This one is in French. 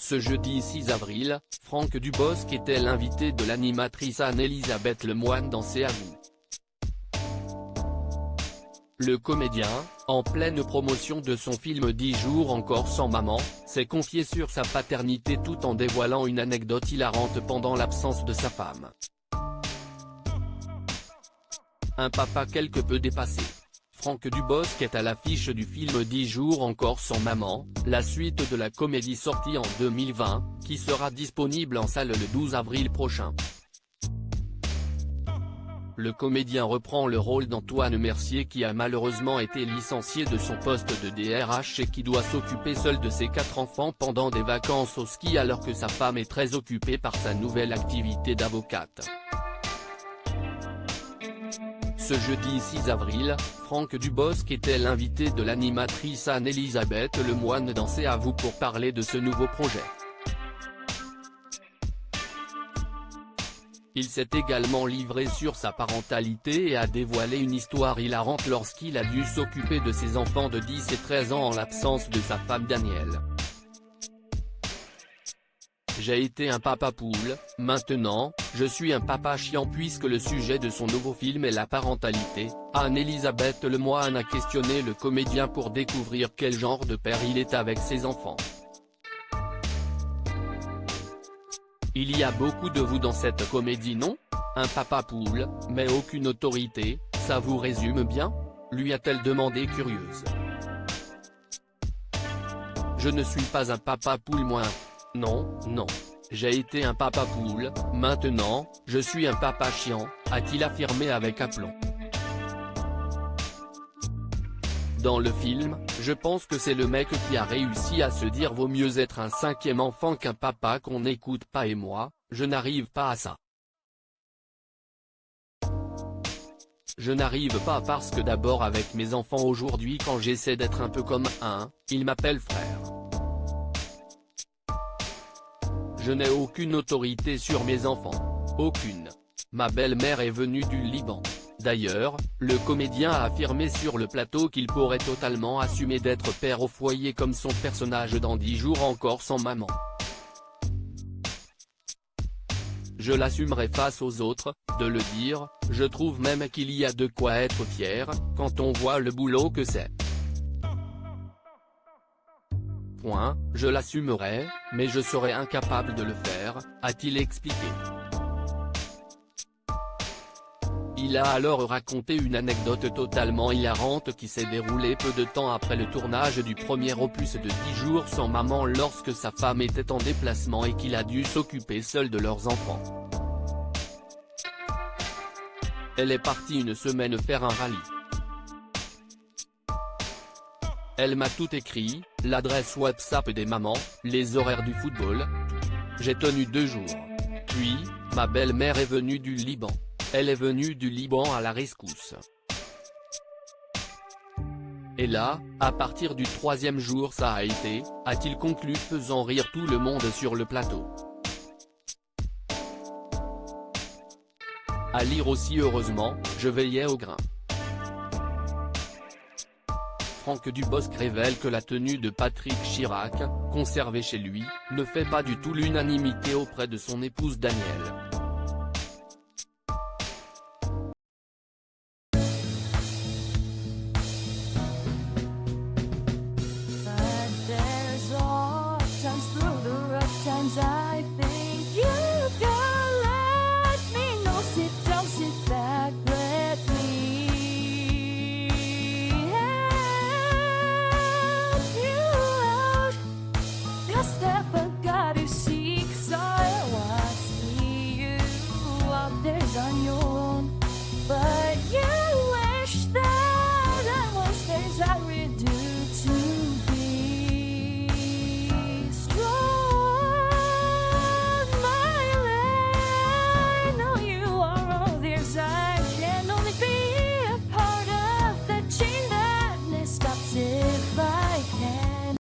Ce jeudi 6 avril, Franck Dubosc était l'invité de l'animatrice Anne-Elisabeth Lemoine dans C'est à vous. Le comédien, en pleine promotion de son film 10 jours encore sans maman, s'est confié sur sa paternité tout en dévoilant une anecdote hilarante pendant l'absence de sa femme. Un papa quelque peu dépassé. Franck Dubosc est à l'affiche du film 10 jours encore sans maman, la suite de la comédie sortie en 2020, qui sera disponible en salle le 12 avril prochain. Le comédien reprend le rôle d'Antoine Mercier qui a malheureusement été licencié de son poste de DRH et qui doit s'occuper seul de ses 4 enfants pendant des vacances au ski alors que sa femme est très occupée par sa nouvelle activité d'avocate. Ce jeudi 6 avril, Franck Dubosc était l'invité de l'animatrice Anne-Elisabeth Lemoine dans C'est à vous pour parler de ce nouveau projet. Il s'est également livré sur sa parentalité et a dévoilé une histoire hilarante lorsqu'il a dû s'occuper de ses enfants de 10 et 13 ans en l'absence de sa femme Danielle. J'ai été un papa poule, maintenant, je suis un papa chiant puisque le sujet de son nouveau film est la parentalité. Anne-Elisabeth Lemoine a questionné le comédien pour découvrir quel genre de père il est avec ses enfants. Il y a beaucoup de vous dans cette comédie non? Un papa poule, mais aucune autorité, ça vous résume bien? Lui a-t-elle demandé curieuse. Je ne suis pas un papa poule moi. Non, non. J'ai été un papa poule, maintenant, je suis un papa chiant, a-t-il affirmé avec aplomb. Dans le film, je pense que c'est le mec qui a réussi à se dire vaut mieux être un 5e enfant qu'un papa qu'on n'écoute pas et moi, je n'arrive pas à ça. Je n'arrive pas parce que d'abord avec mes enfants aujourd'hui quand j'essaie d'être un peu comme ils m'appellent frère. Je n'ai aucune autorité sur mes enfants. Aucune. Ma belle-mère est venue du Liban. D'ailleurs, le comédien a affirmé sur le plateau qu'il pourrait totalement assumer d'être père au foyer comme son personnage dans 10 jours encore sans maman. Je l'assumerai face aux autres, de le dire, je trouve même qu'il y a de quoi être fier, quand on voit le boulot que c'est. Je l'assumerai, mais je serai incapable de le faire, a-t-il expliqué. Il a alors raconté une anecdote totalement hilarante qui s'est déroulée peu de temps après le tournage du premier opus de 10 jours sans maman lorsque sa femme était en déplacement et qu'il a dû s'occuper seul de leurs enfants. Elle est partie une semaine faire un rallye. Elle m'a tout écrit, l'adresse WhatsApp des mamans, les horaires du football. J'ai tenu 2 jours. Puis, ma belle-mère est venue du Liban. Elle est venue du Liban à la rescousse. Et là, à partir du 3e jour ça a été, a-t-il conclu faisant rire tout le monde sur le plateau. À lire aussi heureusement, je veillais au grain. Franck Dubosc révèle que la tenue de Patrick Chirac, conservée chez lui, ne fait pas du tout l'unanimité auprès de son épouse Danielle.